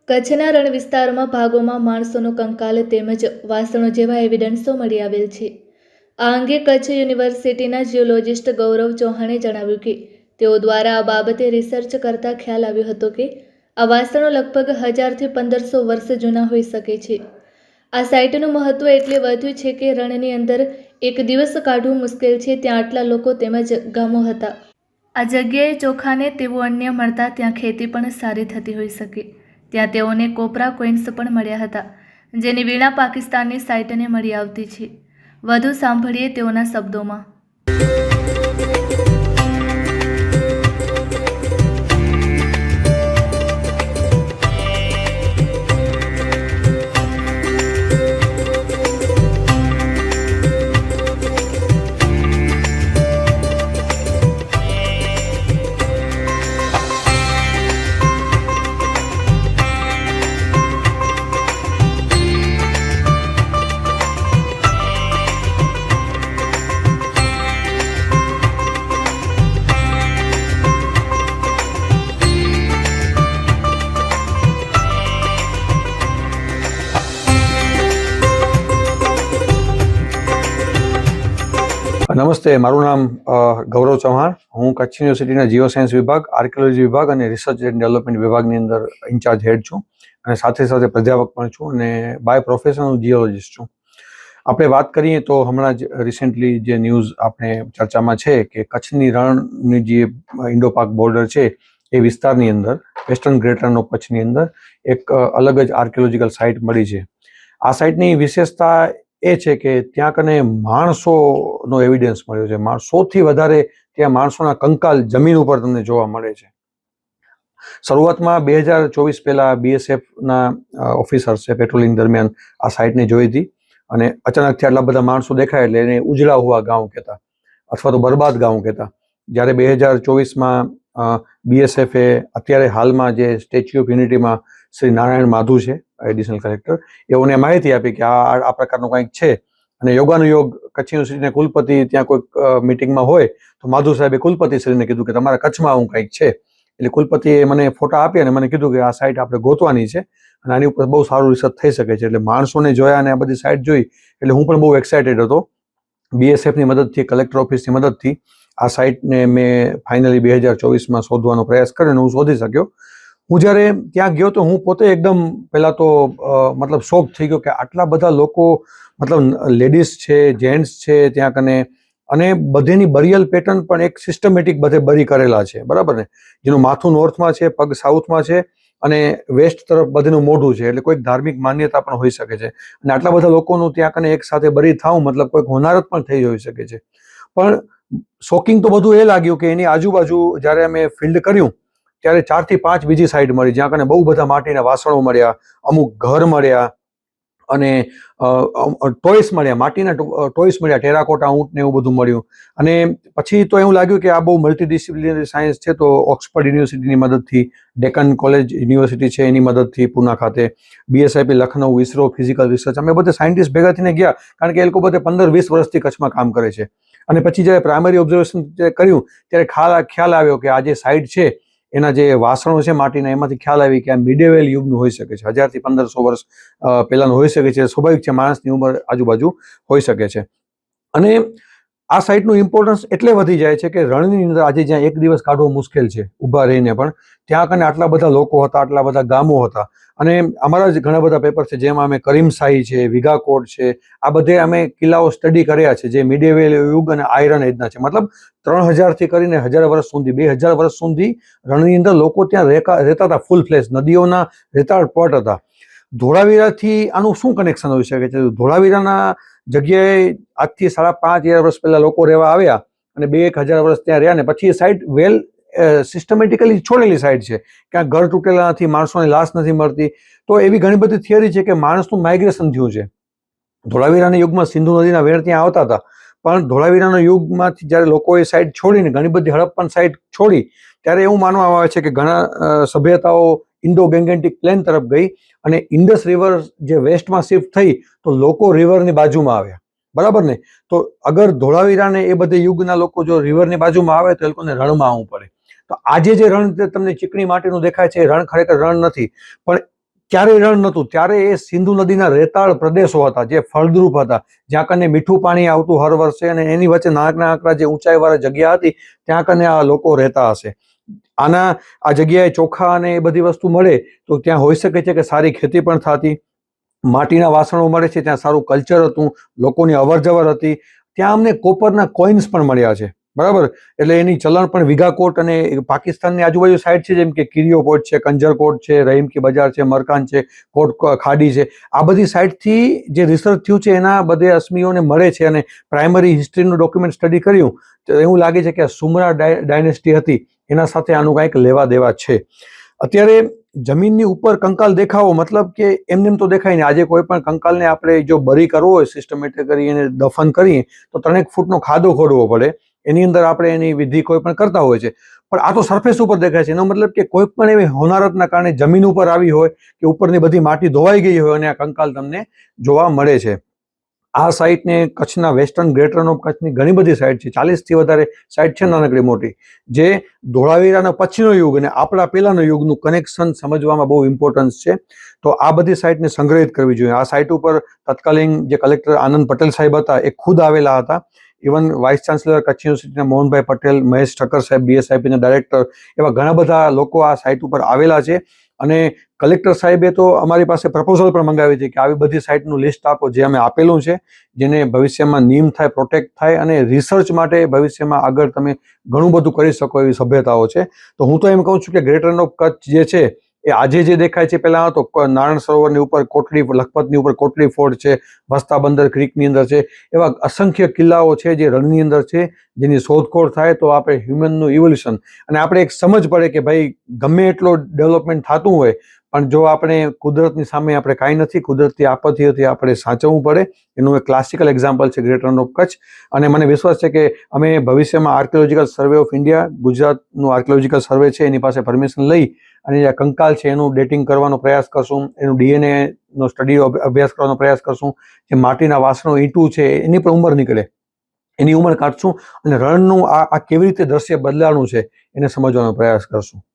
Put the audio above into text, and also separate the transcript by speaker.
Speaker 1: કચ્છના રણ વિસ્તારોમાં ભાગોમાં માણસોનો કંકાલ તેમજ વાસણો જેવા એવિડન્સો મળી આવેલ છે। આ અંગે કચ્છ યુનિવર્સિટીના જીઓલોજિસ્ટ ગૌરવ ચૌહાણે જણાવ્યું કે તેઓ દ્વારા આ બાબતે રિસર્ચ કરતા ખ્યાલ આવ્યો હતો કે આ વાસણો લગભગ 1000 થી 1500 વર્ષ જૂના હોઈ શકે છે। આ સાઇટનું મહત્વ એટલે વધ્યું છે કે રણની અંદર એક દિવસ કાઢવું મુશ્કેલ છે, ત્યાં આટલા લોકો તેમજ ગામો હતા। આ જગ્યાએ ચોખાને તેવું અન્ય મળતા ત્યાં ખેતી પણ સારી થતી હોઈ શકે। ત્યાં તેઓને કોપરા કોઇન્સ પણ મળ્યા હતા, જેની વીણા પાકિસ્તાનની સાઇટને મળી આવતી છે। વધુ સાંભળીએ તેઓના શબ્દોમાં।
Speaker 2: નમસ્તે, મારું નામ ગૌરવ ચૌહાણ। હું કચ્છ યુનિવર્સિટીના જીઓ સાયન્સ વિભાગ, આર્કિયોલોજી વિભાગ અને રિસર્ચ એન્ડ ડેવલપમેન્ટ વિભાગની અંદર ઇન્ચાર્જ હેડ છું અને સાથે સાથે પ્રાધ્યાપક પણ છું અને બાય પ્રોફેશન હું જીઓલોજિસ્ટ છું। આપણે વાત કરીએ તો હમણાં જ રિસેન્ટલી જે ન્યૂઝ આપણે ચર્ચામાં છે કે કચ્છની રણની જે ઇન્ડો પાક બોર્ડર છે એ વિસ્તારની અંદર વેસ્ટર્ન ગ્રેટ રન ઓફ કચ્છની અંદર એક અલગ જ આર્કિયોલોજીકલ સાઇટ મળી છે। આ સાઇટની વિશેષતા એ છે કે ત્યાં કને માણસોનો એવિડન્સ મળ્યો છે। સૌથી વધારે ત્યાં માણસોના કંકાલ જમીન ઉપર તમને જોવા મળે છે। શરૂઆતમાં 2024 પહેલા BSFના ઓફિસર્સે પેટ્રોલિંગ દરમિયાન આ સાઇટને જોઈ હતી અને અચાનકથી આટલા બધા માણસો દેખાય એટલે એને ઉજળા હુઆ ગાંવ કહેતા અથવા તો બરબાદ ગાંવ કહેતા। જ્યારે 2024માં BSFએ અત્યારે હાલમાં જે સ્ટેચ્યુ ઓફ યુનિટીમાં શ્રી નારાયણ માધુ છે એડિશનલ કલેક્ટર, એઓને માહિતી આપી કે આ પ્રકારનું કંઈક છે અને યોગાનુયોગ કચ્છ યુનિવર્સિટીના કુલપતિ ત્યાં કોઈક મિટિંગમાં હોય તો માધુ સાહેબે કુલપતિશ્રીને કીધું કે તમારા કચ્છમાં આવું કંઈક છે। એટલે કુલપતિએ મને ફોટા આપી અને મને કીધું કે આ સાઇટ આપણે ગોતવાની છે અને આની ઉપર બહુ સારું રિસર્ચ થઈ શકે છે। એટલે માણસોને જોયા અને આ બધી સાઇટ જોઈ એટલે હું પણ બહુ એક્સાઇટેડ હતો। BSFની મદદથી, કલેક્ટર ઓફિસની મદદથી આ સાઇટને મેં ફાઇનલી 2024માં શોધવાનો પ્રયાસ કર્યો અને હું શોધી શક્યો। હું જ્યારે ત્યાં ગયો તો હું પોતે એકદમ પહેલાં તો મતલબ શોક થઈ ગયો કે આટલા બધા લોકો, મતલબ લેડીઝ છે, જેન્ટ્સ છે ત્યાં કને, અને બધેની બરિયલ પેટર્ન પણ એક સિસ્ટમેટિક બધે બરી કરેલા છે, બરાબર ને? જેનું માથું નોર્થમાં છે, પગ સાઉથમાં છે અને વેસ્ટ તરફ બધેનું મોઢું છે, એટલે કોઈક ધાર્મિક માન્યતા પણ હોઈ શકે છે। અને આટલા બધા લોકોનું ત્યાં કને એક સાથે બરી થાવું મતલબ કોઈક હોનારત પણ થઈ હોઈ શકે છે। પણ શોકિંગ તો બધું એ લાગ્યું કે એની આજુબાજુ જ્યારે અમે ફિલ્ડ કર્યું ત્યારે 4 થી 5 બીજી સાઇડ મળી, જ્યાં કને બહુ બધા માટીના વાસણો મળ્યા, અમુક ઘર મળ્યા અને ટોયસ મળ્યા, માટીના ટોયસ મળ્યા, ટેરાકોટા ઊંટ ને એવું બધું મળ્યું। અને પછી તો એવું લાગ્યું કે આ બહુ મલ્ટીડિસિપ્લિનરી સાયન્સ છે, તો ઓક્સફર્ડ યુનિવર્સિટીની મદદથી, ડેકન કોલેજ યુનિવર્સિટી છે એની મદદથી પૂના ખાતે, BSIP Lucknow, ISRO, physical research, અમે બધે સાયન્ટિસ્ટ ભેગા થઈને ગયા, કારણ કે એ લોકો બધે 15-20 વર્ષથી કચ્છમાં કામ કરે છે। અને પછી જ્યારે પ્રાઇમરી ઓબ્ઝર્વેશન કર્યું ત્યારે ખ્યાલ આવ્યો કે આ જે સાઇટ છે એના જે વાસણો છે માટીના, એમાંથી ખ્યાલ આવી કે આ મિડેવેલ યુગનું હોઈ શકે છે, 1000 થી 1500 વર્ષ પહેલાંનું હોઈ શકે છે। સ્વાભાવિક છે, માણસની ઉંમર આજુબાજુ હોઈ શકે છે। અને આ સાઇટનું ઇમ્પોર્ટન્સ એટલે વધી જાય છે કે રણની અંદર આજે જ્યાં એક દિવસ કાઢવો મુશ્કેલ છે ઊભા રહીને, પણ ત્યાં કને આટલા બધા લોકો હતા, આટલા બધા ગામો હતા। અને અમારા જ ઘણા બધા પેપર છે જેમાં અમે કરીમશાહી છે, વિગાકોટ છે, આ બધે અમે કિલ્લાઓ સ્ટડી કર્યા છે જે મિડેવેલ યુગ અને આયરન એજના છે। મતલબ 3000 થી કરીને 1000 વર્ષ સુધી, 2000 વર્ષ સુધી રણની અંદર લોકો ત્યાં રહેતા હતા, ફૂલ ફ્લેશ, નદીઓના રેતાળ પટ હતા। ધોળાવીરાથી આનું શું કનેક્શન હોઈ શકે છે? ધોળાવીરાના જગ્યાએ આજથી 5.5 વર્ષ પહેલા લોકો રહેવા આવ્યા અને 2-1000 વર્ષ ત્યાં રહ્યા ને પછી એ સાઇટ વેલ સિસ્ટમેટિકલી છોડેલી સાઇટ છે, ક્યાંક ઘર તૂટેલા નથી, માણસોની લાશ નથી મળતી। તો એવી ઘણી બધી થિયરી છે કે માણસનું માઇગ્રેશન થયું છે। ધોળાવીરાના યુગમાં સિંધુ નદીના વેણ ત્યાં આવતા હતા, પણ ધોળાવીરાના યુગમાંથી જ્યારે લોકોએ સાઇટ છોડીને ઘણી બધી હડપ્પન સાઇટ છોડી ત્યારે એવું માનવામાં આવે છે કે ઘણા સભ્યતાઓ ઇન્ડો ગેંગેટિક પ્લેન તરફ ગઈ અને ઇન્ડસ રિવર જે વેસ્ટમાં શિફ્ટ થઈ તો લોકો રિવરની બાજુમાં આવ્યા, બરાબર ને? તો અગર ધોળાવીરાને એ બધે યુગના લોકો જો રિવરની બાજુમાં આવે તો એ લોકોને રણમાં આવવું પડે। તો આજે જે રણ તમને ચીકણી માટીનું દેખાય છે એ રણ ખરેખર રણ નથી, પણ ક્યારે રણ નહોતું, ત્યારે એ સિંધુ નદીના રેતાળ પ્રદેશો હતા જે ફળદ્રુપ હતા, જ્યાં કને મીઠું પાણી આવતું હર વર્ષે, અને એની વચ્ચે નાનકડા જે ઊંચાઈવાળા જગ્યા હતી ત્યાં કને આ લોકો રહેતા હશે. આ જગ્યાએ ચોખા અને એ બધી વસ્તુ મળે તો ત્યાં હોઈ શકે છે કે સારી ખેતી પણ થતી, માટીના વાસણો મળે છે, ત્યાં સારું કલ્ચર હતું, લોકોની અવરજવર હતી. ત્યાં અમને કોપરના કોઇન્સ પણ મળ્યા છે, બરાબર. એટલે એની ચલણ પણ વિઘાકોટ અને પાકિસ્તાનની આજુબાજુ સાઈડ છે, જેમ કે કિરિયો કોટ છે, કંજર કોટ છે, રહીમકી બજાર છે, મરકાન છે, કોટ ખાડી છે, આ બધી સાઈડથી જે રિસર્ચ થયું છે એના બધે અસ્મીઓને મળે છે. અને પ્રાઇમરી હિસ્ટ્રીનું ડોક્યુમેન્ટ સ્ટડી કર્યું તો એવું લાગે છે કે સુમરા ડાયનેસ્ટી હતી એના સાથે આનું કંઈક લેવા દેવા છે. અત્યારે જમીનની ઉપર કંકાલ દેખાવો મતલબ કે એમને તો દેખાય નહીં. આજે કોઈ પણ કંકાલને આપણે જો બરી કરવો હોય સિસ્ટમેટિક કરી એને દફન કરીએ તો 3 ફૂટનો ખાડો ખોદવો પડે, એની અંદર આપણે એની વિધિ કોઈ પણ કરતા હોય છે. પણ આ તો સરફેસ ઉપર દેખાય છે. એનો મતલબ કે કોઈ પણ એવી હોનારતના કારણે જમીન ઉપર આવી હોય કે ઉપરની બધી માટી ધોવાઈ ગઈ હોય અને આ કંકાલ તમને જોવા મળે છે. આ સાઇટને કચ્છના વેસ્ટર્ન ગ્રેટ રન ઓફ કચ્છની ઘણી બધી સાઇટ છે, 40થી વધારે સાઇટ છે નાનકડી મોટી, જે ધોળાવીરાનો પછીનો યુગ અને આપણા પહેલાનો યુગનું કનેક્શન સમજવામાં બહુ ઇમ્પોર્ટન્સ છે. તો આ બધી સાઇટને સંગ્રહિત કરવી જોઈએ. આ સાઇટ ઉપર તત્કાલીન જે કલેક્ટર આનંદ પટેલ સાહેબ હતા એ ખુદ આવેલા હતા. ઇવન વાઇસ ચાન્સલર કચ્છ યુનિવર્સિટીના મોહનભાઈ પટેલ, મહેશ ઠક્કર સાહેબ બીએસઆઈપીના ડાયરેક્ટર, એવા ઘણા બધા લોકો આ સાઇટ ઉપર આવેલા છે. અને કલેક્ટર સાહેબે તો અમારી પાસે પ્રપોઝલ પણ મંગાવી હતી કે આવી બધી સાઇટનું લિસ્ટ આપો જે અમે આપેલું છે, જેને ભવિષ્યમાં નીમ થાય, પ્રોટેક્ટ થાય અને રિસર્ચ માટે ભવિષ્યમાં આગળ તમે ઘણું બધું કરી શકો એવી સભ્યતાઓ છે. તો હું તો એમ કહું છું કે ગ્રેટ રન ઓફ કચ્છ જે છે એ આજે જે દેખાય છે, પહેલાં તો નારાયણ સરોવરની ઉપર કોટડી, લખપતની ઉપર કોટડી ફોર્ટ છે, વસ્તા બંદર ક્રીકની અંદર છે, એવા અસંખ્ય કિલ્લાઓ છે જે રણની અંદર છે, જેની શોધખોળ થાય તો આપણે હ્યુમનનું ઇવોલ્યુશન અને આપણે એક સમજ પડે કે ભાઈ ગમે એટલો ડેવલપમેન્ટ થતું હોય પણ જો આપણે કુદરતની સામે આપણે કાંઈ નથી, કુદરતી આપત્તિઓથી આપણે સાચવવું પડે. એનું એક ક્લાસિકલ એક્ઝામ્પલ છે ગ્રેટ રન ઓફ કચ્છ. અને મને વિશ્વાસ છે કે અમે ભવિષ્યમાં આર્કિયોલોજીકલ સર્વે ઓફ ઇન્ડિયા, ગુજરાતનું આર્કિયોલોજીકલ સર્વે છે એની પાસે પરમિશન લઈ અને જે કંકાલ છે એનું ડેટિંગ કરવાનો પ્રયાસ કરશું, એનું ડીએનએનો સ્ટડી અભ્યાસ કરવાનો પ્રયાસ કરશું, જે માટીના વાસણો ઈંટું છે એની પણ ઉંમર નીકળે એની ઉંમર કાઢશું અને રણનું આ કેવી રીતે દ્રશ્ય બદલાણું છે એને સમજવાનો પ્રયાસ કરશું.